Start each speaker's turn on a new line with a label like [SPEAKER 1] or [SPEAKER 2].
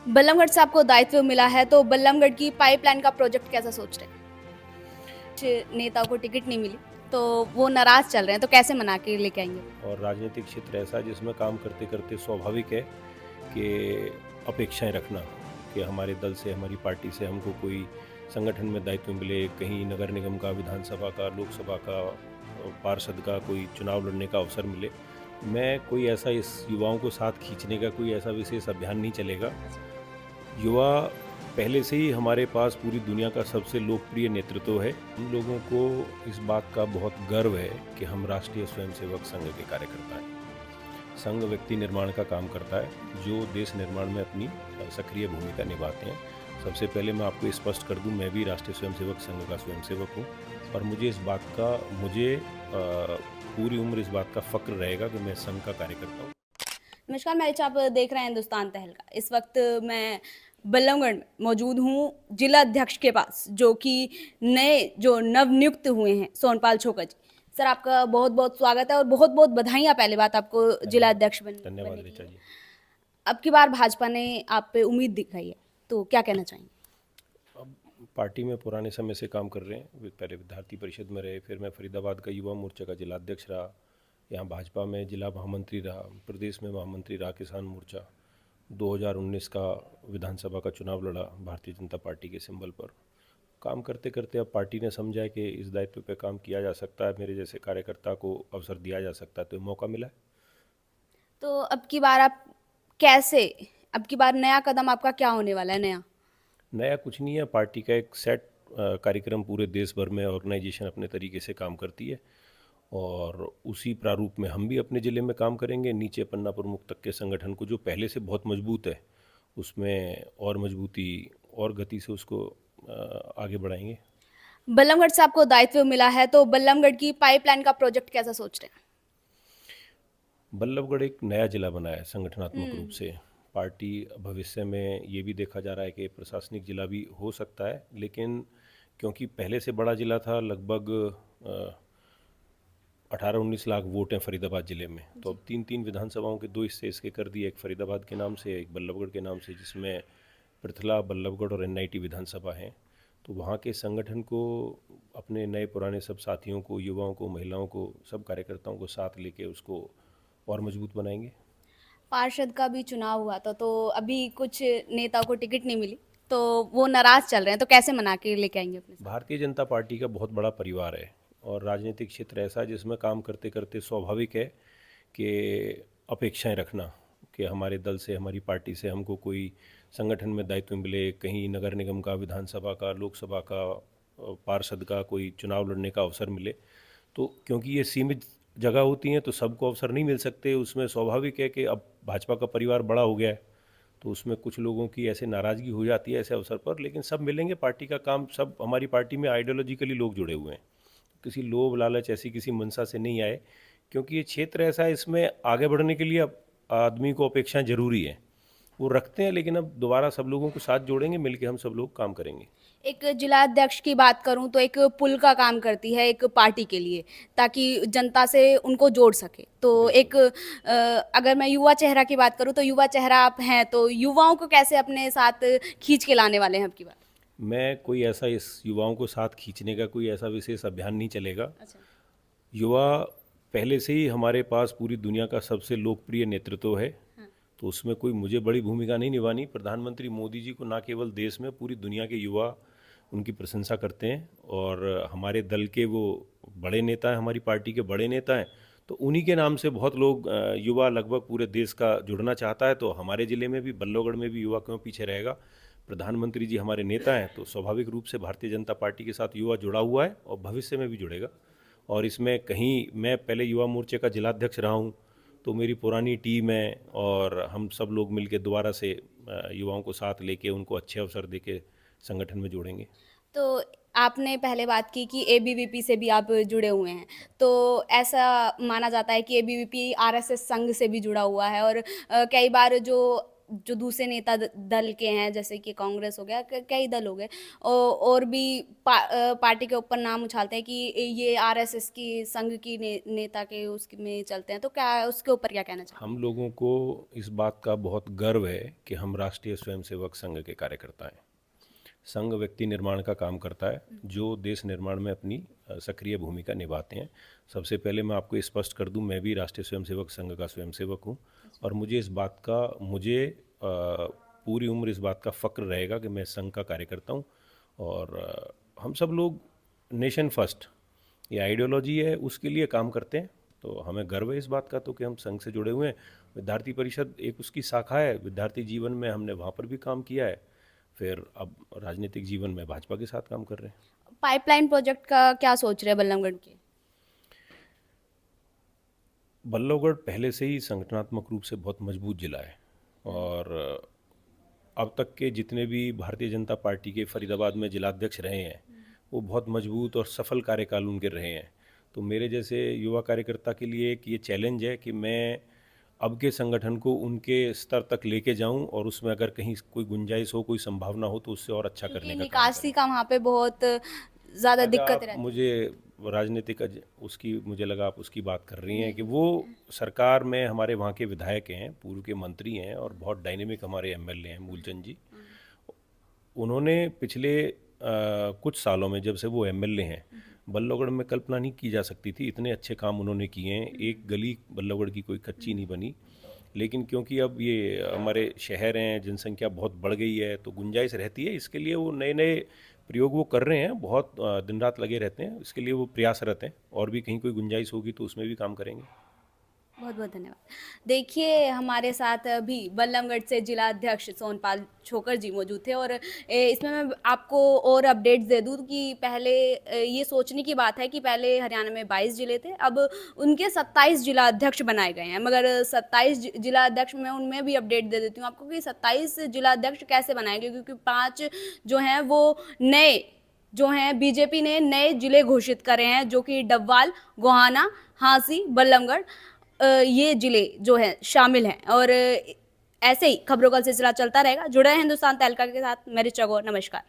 [SPEAKER 1] बल्लभगढ़ से आपको दायित्व मिला है तो बल्लभगढ़ की पाइपलाइन का प्रोजेक्ट कैसा सोच रहे हैं? कुछ नेताओं को टिकट नहीं मिली तो वो नाराज चल रहे हैं, तो कैसे मना के लेके आएंगे?
[SPEAKER 2] और राजनीतिक क्षेत्र ऐसा है जिसमें काम करते करते स्वाभाविक है कि अपेक्षाएं रखना कि हमारे दल से, हमारी पार्टी से हमको कोई संगठन में दायित्व मिले, कहीं नगर निगम का, विधानसभा का, लोकसभा का, पार्षद का कोई चुनाव लड़ने का अवसर मिले। मैं कोई ऐसा इस युवाओं को साथ खींचने का कोई ऐसा विशेष अभियान नहीं चलेगा। युवा पहले से ही हमारे पास पूरी दुनिया का सबसे लोकप्रिय नेतृत्व है। हम लोगों को इस बात का बहुत गर्व है कि हम राष्ट्रीय स्वयंसेवक संघ के कार्यकर्ता हैं। संघ व्यक्ति निर्माण का काम करता है, जो देश निर्माण में अपनी सक्रिय भूमिका निभाते हैं। सबसे पहले मैं आपको स्पष्ट कर दूं, मैं भी राष्ट्रीय स्वयंसेवक संघ का स्वयंसेवक हूं और मुझे पूरी उम्र इस बात का फक्र रहेगा कि मैं संघ का कार्यकर्ता हूं।
[SPEAKER 1] नमस्कार, मैच आप देख रहे हैं हिंदुस्तान तहलका। इस वक्त मैं बल्लभगढ़ में मौजूद हूँ जिला अध्यक्ष के पास, जो कि नए जो नवनियुक्त हुए हैं सोनपाल छोकर जी। सर, आपका बहुत बहुत स्वागत है और बहुत बहुत बधाइयाँ पहले बात आपको जिला
[SPEAKER 2] धन्यवाद।
[SPEAKER 1] अध्यक्ष
[SPEAKER 2] धन्यवाद
[SPEAKER 1] बनने के
[SPEAKER 2] ऋचा
[SPEAKER 1] लिए।
[SPEAKER 2] जी।
[SPEAKER 1] अब की बार भाजपा ने आप पे उम्मीद दिखाई है, तो क्या कहना चाहेंगे?
[SPEAKER 2] अब पार्टी में पुराने समय से काम कर रहे हैं। पहले विद्यार्थी परिषद में रहे, फिर मैं फरीदाबाद का युवा मोर्चा का जिला अध्यक्ष रहा, यहाँ भाजपा में जिला महामंत्री रहा, प्रदेश में महामंत्री रहा किसान मोर्चा। 2019 का विधानसभा का चुनाव लड़ा भारतीय जनता पार्टी के सिंबल पर। काम करते करते अब पार्टी ने समझा है कि इस दायित्व पे काम किया जा सकता है, मेरे जैसे कार्यकर्ता को अवसर दिया जा सकता है, तो ये मौका मिला है।
[SPEAKER 1] तो अब की बार आप कैसे, अब की बार नया कदम आपका क्या होने वाला है नया?
[SPEAKER 2] नया कुछ नहीं है, पार्टी का एक सेट कार्यक्रम पूरे देश भर में ऑर्गेनाइजेशन अपने तरीके से काम करती है और उसी प्रारूप में हम भी अपने ज़िले में काम करेंगे। नीचे पन्ना प्रमुख तक के संगठन को, जो पहले से बहुत मजबूत है, उसमें और मजबूती और गति से उसको आगे बढ़ाएंगे।
[SPEAKER 1] बल्लभगढ़ से आपको दायित्व मिला है तो बल्लभगढ़ की पाइपलाइन का प्रोजेक्ट कैसा सोच रहे हैं?
[SPEAKER 2] बल्लभगढ़ एक नया जिला बना है संगठनात्मक रूप
[SPEAKER 1] हम्म।
[SPEAKER 2] से। पार्टी भविष्य में ये भी देखा जा रहा है कि प्रशासनिक जिला भी हो सकता है, लेकिन क्योंकि पहले से बड़ा जिला था, लगभग 18-19 लाख वोट हैं फरीदाबाद ज़िले में, तो अब तीन तीन विधानसभाओं के दो हिस्से इसके कर दिए, एक फरीदाबाद के नाम से, एक बल्लभगढ़ के नाम से, जिसमें पृथला, बल्लभगढ़ और एनआईटी विधानसभा हैं। तो वहाँ के संगठन को, अपने नए पुराने सब साथियों को, युवाओं को, महिलाओं को, सब कार्यकर्ताओं को साथ लेके उसको और मजबूत बनाएंगे।
[SPEAKER 1] पार्षद का भी चुनाव हुआ था तो अभी कुछ नेताओं को टिकट नहीं मिली तो वो नाराज चल रहे हैं, तो कैसे मना के लेके आएंगे अपने साथ?
[SPEAKER 2] भारतीय जनता पार्टी का बहुत बड़ा परिवार है और राजनीतिक क्षेत्र ऐसा है जिसमें काम करते करते स्वाभाविक है कि अपेक्षाएं रखना कि हमारे दल से, हमारी पार्टी से हमको कोई संगठन में दायित्व मिले, कहीं नगर निगम का, विधानसभा का, लोकसभा का, पार्षद का कोई चुनाव लड़ने का अवसर मिले। तो क्योंकि ये सीमित जगह होती हैं तो सबको अवसर नहीं मिल सकते। उसमें स्वाभाविक है कि अब भाजपा का परिवार बड़ा हो गया है, तो उसमें कुछ लोगों की ऐसे नाराज़गी हो जाती है ऐसे अवसर पर, लेकिन सब मिलेंगे। पार्टी का काम, सब हमारी पार्टी में आइडियोलॉजिकली लोग जुड़े हुए हैं, किसी लोभ लालच ऐसी किसी मंशा से नहीं आए, क्योंकि ये क्षेत्र ऐसा है, इसमें आगे बढ़ने के लिए अब आदमी को अपेक्षाएं जरूरी है, वो रखते हैं। लेकिन अब दोबारा सब लोगों को साथ जोड़ेंगे, मिलकर हम सब लोग काम करेंगे।
[SPEAKER 1] एक जिला अध्यक्ष की बात करूं तो एक पुल का काम करती है एक पार्टी के लिए, ताकि जनता से उनको जोड़ सके। तो
[SPEAKER 2] बिल्कुल।
[SPEAKER 1] एक अगर मैं युवा चेहरा की बात करूं तो युवा चेहरा आप हैं, तो युवाओं को कैसे अपने साथ खींच के लाने वाले हैं अब की बार?
[SPEAKER 2] मैं कोई ऐसा इस युवाओं को साथ खींचने का कोई ऐसा विशेष अभियान नहीं चलेगा।
[SPEAKER 1] अच्छा।
[SPEAKER 2] युवा पहले से ही हमारे पास पूरी दुनिया का सबसे लोकप्रिय नेतृत्व है,
[SPEAKER 1] हाँ।
[SPEAKER 2] तो उसमें कोई मुझे बड़ी भूमिका नहीं निभानी। प्रधानमंत्री मोदी जी को ना केवल देश में, पूरी दुनिया के युवा उनकी प्रशंसा करते हैं और हमारे दल के वो बड़े नेता हैं, हमारी पार्टी के बड़े नेता हैं, तो उन्हीं के नाम से बहुत लोग, युवा लगभग पूरे देश का जुड़ना चाहता है। तो हमारे ज़िले में भी, बल्लभगढ़ में भी युवा क्यों पीछे रहेगा। प्रधानमंत्री जी हमारे नेता हैं, तो स्वाभाविक रूप से भारतीय जनता पार्टी के साथ युवा जुड़ा हुआ है और भविष्य में भी जुड़ेगा। और इसमें कहीं, मैं पहले युवा मोर्चे का जिलाध्यक्ष रहा हूँ, तो मेरी पुरानी टीम है और हम सब लोग मिलकर दोबारा से युवाओं को साथ लेके उनको अच्छे अवसर देके संगठन में जोड़ेंगे।
[SPEAKER 1] तो आपने पहले बात की कि एबीवीपी से भी आप जुड़े हुए हैं, तो ऐसा माना जाता है कि एबीवीपी आरएसएस संघ से भी जुड़ा हुआ है और कई बार जो जो दूसरे नेता दल के हैं, जैसे कि कांग्रेस हो गया, कई दल हो गए, और भी पार्टी के ऊपर नाम उछालते हैं कि ये आरएसएस की संघ की नेता के उसमें चलते हैं, तो क्या उसके ऊपर क्या कहना चाहिए?
[SPEAKER 2] हम लोगों को इस बात का बहुत गर्व है कि हम राष्ट्रीय स्वयंसेवक संघ के कार्यकर्ता हैं। संघ व्यक्ति निर्माण का काम करता है, जो देश निर्माण में अपनी सक्रिय भूमिका निभाते हैं। सबसे पहले मैं आपको स्पष्ट कर दूं, मैं भी राष्ट्रीय स्वयंसेवक संघ का स्वयंसेवक हूं, और मुझे पूरी उम्र इस बात का फ़क्र रहेगा कि मैं संघ का कार्यकर्ता हूं। और हम सब लोग नेशन फर्स्ट ये आइडियोलॉजी है, उसके लिए काम करते हैं। तो हमें गर्व है इस बात का तो कि हम संघ से जुड़े हुए हैं। विद्यार्थी परिषद एक उसकी शाखा है। विद्यार्थी जीवन में हमने वहाँ पर भी काम किया है, फिर अब राजनीतिक जीवन में भाजपा के साथ काम कर रहे हैं।
[SPEAKER 1] पाइपलाइन प्रोजेक्ट का क्या सोच रहे हैं बल्लभगढ़ के?
[SPEAKER 2] बल्लभगढ़ पहले से ही संगठनात्मक रूप से बहुत मजबूत जिला है, और अब तक के जितने भी भारतीय जनता पार्टी के फरीदाबाद में जिलाध्यक्ष रहे हैं, वो बहुत मजबूत और सफल कार्यकाल उनके रहे हैं। तो मेरे जैसे युवा कार्यकर्ता के लिए एक ये चैलेंज है कि मैं अब के संगठन को उनके स्तर तक लेके जाऊं, और उसमें अगर कहीं कोई गुंजाइश हो, कोई संभावना हो, तो उससे और अच्छा
[SPEAKER 1] क्योंकि
[SPEAKER 2] करने का काम
[SPEAKER 1] निकासी का वहाँ पे बहुत ज़्यादा
[SPEAKER 2] अच्छा,
[SPEAKER 1] दिक्कत
[SPEAKER 2] आप
[SPEAKER 1] रहती है।
[SPEAKER 2] मुझे राजनीतिक उसकी मुझे लगा आप उसकी बात कर रही हैं कि वो सरकार में हमारे वहाँ के विधायक हैं, पूर्व के मंत्री हैं, और बहुत डायनेमिक हमारे एमएलए हैं मूलचंद जी। उन्होंने पिछले कुछ सालों में, जब से वो एमएलए हैं, बल्लभगढ़ में कल्पना नहीं की जा सकती थी, इतने अच्छे काम उन्होंने किए हैं। एक गली बल्लभगढ़ की कोई कच्ची नहीं बनी। लेकिन क्योंकि अब ये हमारे शहर हैं, जनसंख्या बहुत बढ़ गई है, तो गुंजाइश रहती है। इसके लिए वो नए नए प्रयोग वो कर रहे हैं, बहुत दिन रात लगे रहते हैं, इसके लिए वो प्रयासरत हैं, और भी कहीं कोई गुंजाइश होगी तो उसमें भी काम करेंगे।
[SPEAKER 1] बहुत बहुत धन्यवाद। देखिए, हमारे साथ भी बल्लभगढ़ से जिला अध्यक्ष सोनपाल छोकर जी मौजूद थे, और इसमें मैं आपको और अपडेट्स दे दूं कि पहले ये सोचने की बात है कि पहले हरियाणा में 22 जिले थे, अब उनके 27 जिला अध्यक्ष बनाए गए हैं। मगर 27 जिला अध्यक्ष में उनमें भी अपडेट दे देती हूँ आपको कि 27 जिला अध्यक्ष कैसे बनाए गए, क्योंकि 5 जो हैं वो नए जो हैं, बीजेपी ने नए जिले घोषित करे हैं, जो कि डबवाल, गोहाना, हांसी, बल्लभगढ़, ये जिले जो हैं शामिल हैं। और ऐसे ही खबरों का सिलसिला चलता रहेगा। जुड़े हैं हिंदुस्तान तहलका के साथ। मैं ऋचा गौर, नमस्कार।